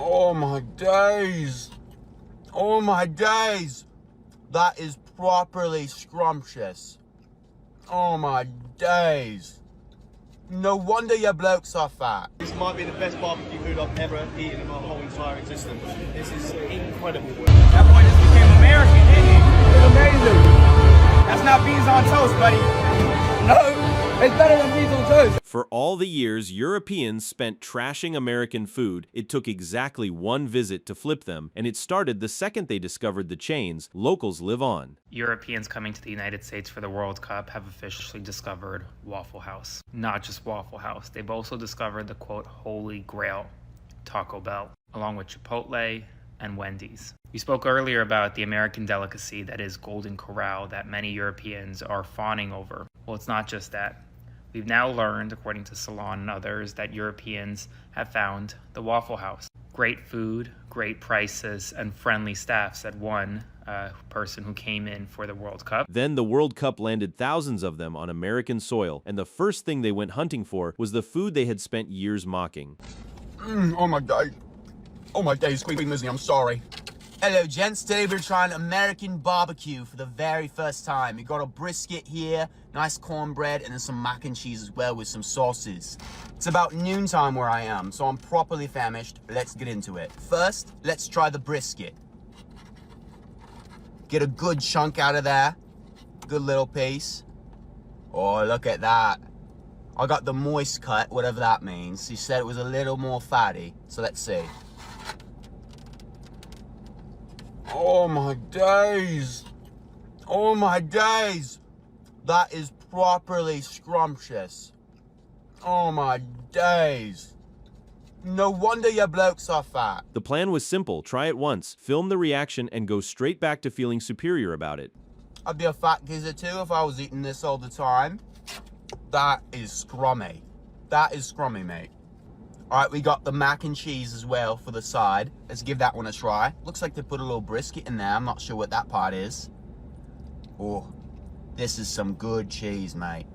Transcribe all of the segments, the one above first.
Oh my days. Oh my days. That is properly scrumptious. Oh my days. No wonder your blokes are fat. This might be the best barbecue food I've ever eaten in my whole entire existence. This is incredible. That boy just became American, didn't he? It's amazing. That's not beans on toast, buddy. No, it's better than beans on toast. For all the years Europeans spent trashing American food, it took exactly one visit to flip them, and it started the second they discovered the chains locals live on. Europeans coming to the United States for the World Cup have officially discovered Waffle House. Not just Waffle House, they've also discovered the quote holy grail, Taco Bell, along with Chipotle and Wendy's. We spoke earlier about the American delicacy that is Golden Corral that many Europeans are fawning over. Well, it's not just that. We've now learned, according to Salon and others, that Europeans have found the Waffle House. Great food, great prices, and friendly staff, said one person who came in for the World Cup. Then the World Cup landed thousands of them on American soil, and the first thing they went hunting for was the food they had spent years mocking. Oh my days. Oh my days, Queen Lizzie, I'm sorry. Hello gents, today we're trying American barbecue for the very first time. We got a brisket here, nice cornbread, and then some mac and cheese as well with some sauces. It's about noontime where I am, so I'm properly famished. Let's get into it. First, let's try the brisket. Get a good chunk out of there. Good little piece. Oh, look at that. I got the moist cut, whatever that means. He said it was a little more fatty, so let's see. Oh my days. Oh my days. That is properly scrumptious. Oh my days. No wonder your blokes are fat. The plan was simple: try it once, film the reaction, and go straight back to feeling superior about it. I'd be a fat geezer too if I was eating this all the time. That is scrummy. That is scrummy, mate. All right, we got the mac and cheese as well for the side. Let's give that one a try. Looks like they put a little brisket in there. I'm not sure what that part is. Oh, this is some good cheese, mate.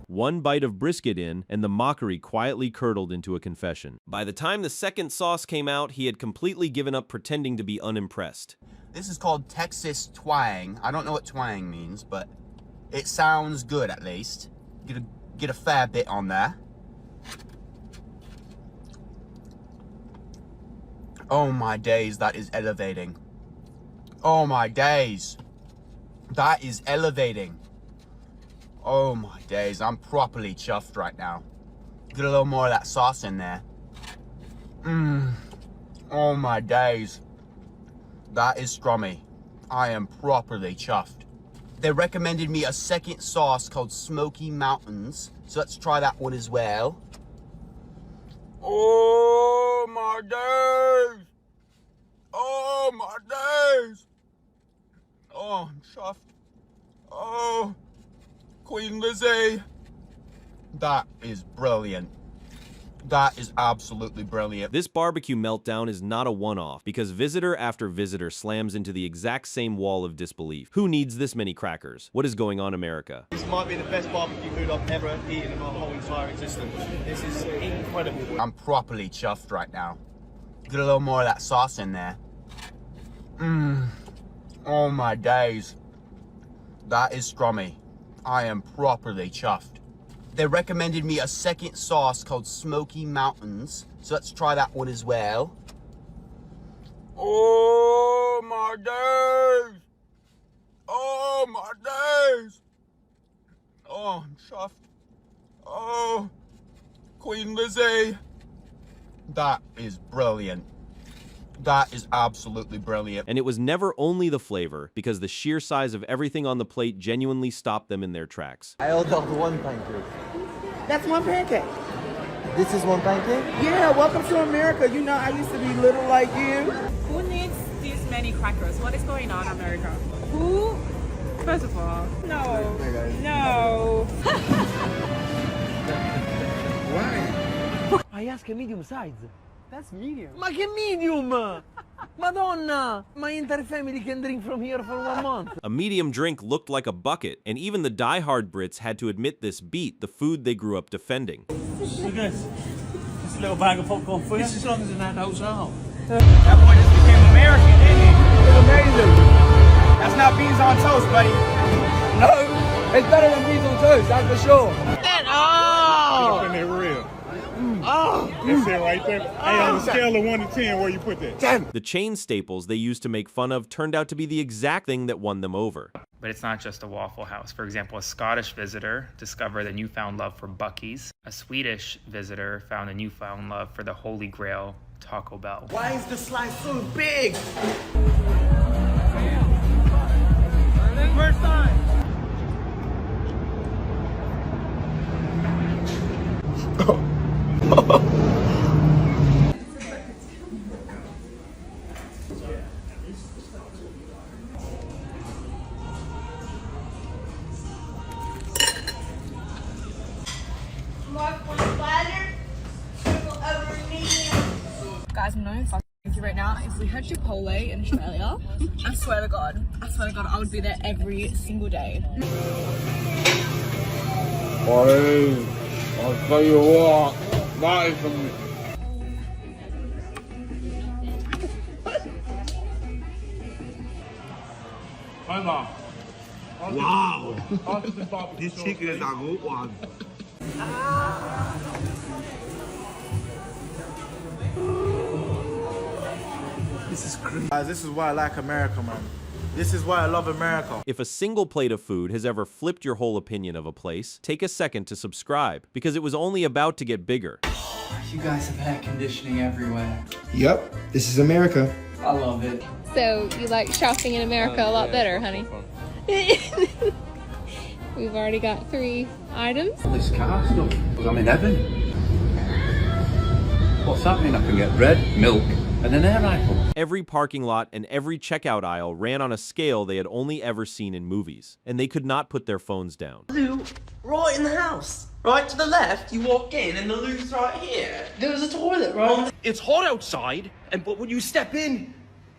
One bite of brisket in, and the mockery quietly curdled into a confession. By the time the second sauce came out, he had completely given up pretending to be unimpressed. This is called Texas twang. I don't know what twang means, but it sounds good at least. Get a fair bit on there. Oh my days, that is elevating. Oh my days. That is elevating. Oh my days, I'm properly chuffed right now. Get a little more of that sauce in there. Oh my days. That is scrummy. I am properly chuffed. They recommended me a second sauce called Smoky Mountains, so let's try that one as well. Oh my days! Oh my days! Oh, I'm chuffed. Oh, Queen Lizzie. That is brilliant. That is absolutely brilliant. This barbecue meltdown is not a one-off, because visitor after visitor slams into the exact same wall of disbelief. Who needs this many crackers? What is going on, America? This might be the best barbecue food I've ever eaten in my whole entire existence. This is incredible. I'm properly chuffed right now. Get a little more of that sauce in there. Oh my days. That is scrummy. I am properly chuffed. They recommended me a second sauce called Smoky Mountains, so let's try that one as well. Oh my days! Oh my days! Oh, I'm chuffed. Oh, Queen Lizzie. That is brilliant. That is absolutely brilliant. And it was never only the flavor, because the sheer size of everything on the plate genuinely stopped them in their tracks. I ordered one pancake. That's one pancake. This is one pancake? Yeah, welcome to America. You know, I used to be little like you. Who needs these many crackers? What is going on, America? Who? First of all, no. No. Why? I asked a medium size. That's medium. Ma che medium? Madonna! My entire family can drink from here for 1 month. A medium drink looked like a bucket, and even the die-hard Brits had to admit this beat the food they grew up defending. So guys, it's little bag of popcorn for you. It's as long as an adult's out. That boy just became American, didn't he? Amazing. That's not beans on toast, buddy. No, it's better than beans on toast, that's for sure. Up in there real. That's it right there. Hey, on a scale of 1 to 10, where you put that? 10. The chain staples they used to make fun of turned out to be the exact thing that won them over. But it's not just a Waffle House. For example, a Scottish visitor discovered a newfound love for Buc-ee's. A Swedish visitor found a newfound love for the Holy Grail, Taco Bell. Why is the slice so big? First time. Guys, I'm knowing fuck you right now. If we had Chipotle in Australia, I swear to God, I would be there every single day. Boy, I'll tell you what, that is some... Wow! This chicken is a good one. This is crazy. Guys, this is why I like America, man. This is why I love America. If a single plate of food has ever flipped your whole opinion of a place, take a second to subscribe, because it was only about to get bigger. You guys have air conditioning everywhere. Yep, this is America. I love it. So you like shopping in America a lot better, honey? We've already got 3 items. This car stuff, I'm in heaven. What's happening? I can get bread, milk, and an air rifle. Every parking lot and every checkout aisle ran on a scale they had only ever seen in movies, and they could not put their phones down. Loot right in the house. Right to the left, you walk in and the loot's right here. There's a toilet, right? It's hot outside, but when you step in,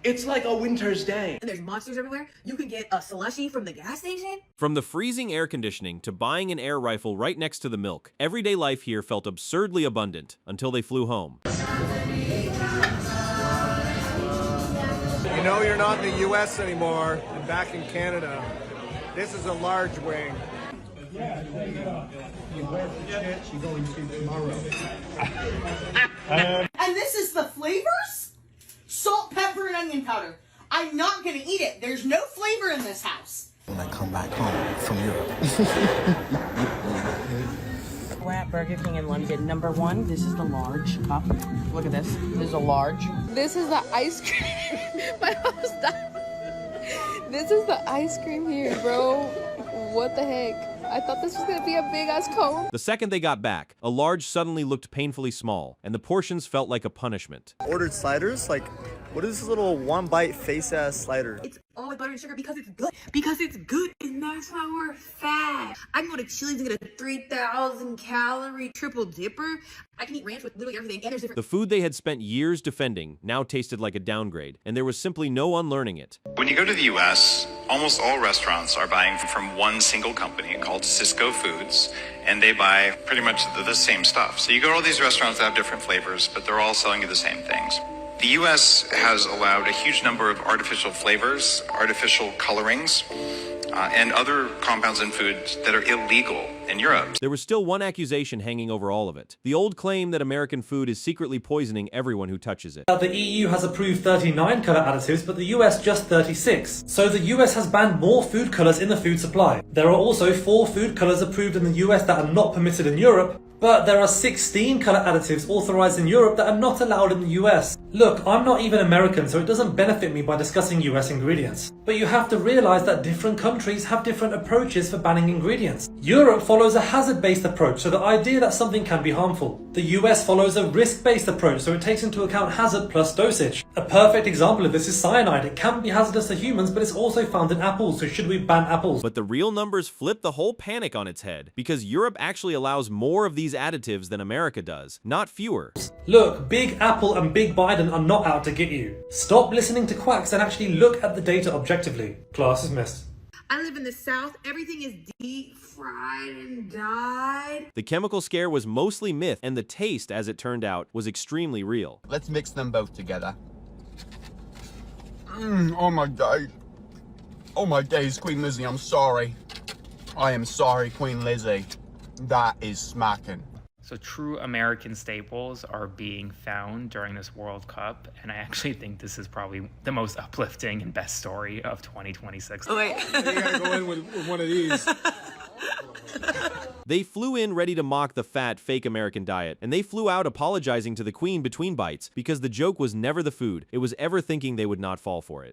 it's like a winter's day. And there's monsters everywhere. You can get a slushie from the gas station. From the freezing air conditioning to buying an air rifle right next to the milk, everyday life here felt absurdly abundant until they flew home. You know you're not in the U.S. anymore. You're back in Canada. This is a large wing. And this is the flavors? Salt, pepper, and onion powder. I'm not gonna eat it. There's no flavor in this house. When I come back home from Europe. We're at Burger King in London. Number 1, this is the large cup. Look at this. This is a large. This is the ice cream. My mom's dying. This is the ice cream here, bro. What the heck? I thought this was gonna be a big ass cone. The second they got back, a large suddenly looked painfully small, and the portions felt like a punishment. Ordered sliders? Like, what is this little one bite face ass slider? It's all with butter and sugar because it's good. Because it's good. And that's why we're fat. I can go to Chili's and get a 3,000 calorie triple dipper. I can eat ranch with literally everything. And there's different. The food they had spent years defending now tasted like a downgrade, and there was simply no unlearning it. When you go to the US, almost all restaurants are buying from one single company called Cisco Foods, and they buy pretty much the same stuff. So you go to all these restaurants that have different flavors, but they're all selling you the same things. The US has allowed a huge number of artificial flavors, artificial colorings, and other compounds in foods that are illegal in Europe. There was still one accusation hanging over all of it. The old claim that American food is secretly poisoning everyone who touches it. The EU has approved 39 colour additives, but the US just 36. So the US has banned more food colours in the food supply. There are also 4 food colours approved in the US that are not permitted in Europe, but there are 16 colour additives authorised in Europe that are not allowed in the US. Look, I'm not even American, so it doesn't benefit me by discussing US ingredients. But you have to realise that different countries have different approaches for banning ingredients. Europe follows a hazard-based approach, so the idea that something can be harmful. The US follows a risk-based approach, so it takes into account hazard plus dosage. A perfect example of this is cyanide. It can be hazardous to humans, but it's also found in apples, so should we ban apples? But the real numbers flip the whole panic on its head, because Europe actually allows more of these additives than America does, not fewer. Look, Big Apple and Big Biden are not out to get you. Stop listening to quacks and actually look at the data objectively. Class is missed. I live in the South. Everything is deep fried and dyed. The chemical scare was mostly myth, and the taste, as it turned out, was extremely real. Let's mix them both together. Oh my God. Oh my days, Queen Lizzie, I'm sorry. I am sorry, Queen Lizzie. That is smacking. So true American staples are being found during this World Cup, and I actually think this is probably the most uplifting and best story of 2026. Oh, wait. You gotta go in with one of these. They flew in ready to mock the fat, fake American diet, and they flew out apologizing to the Queen between bites because the joke was never the food, it was ever thinking they would not fall for it.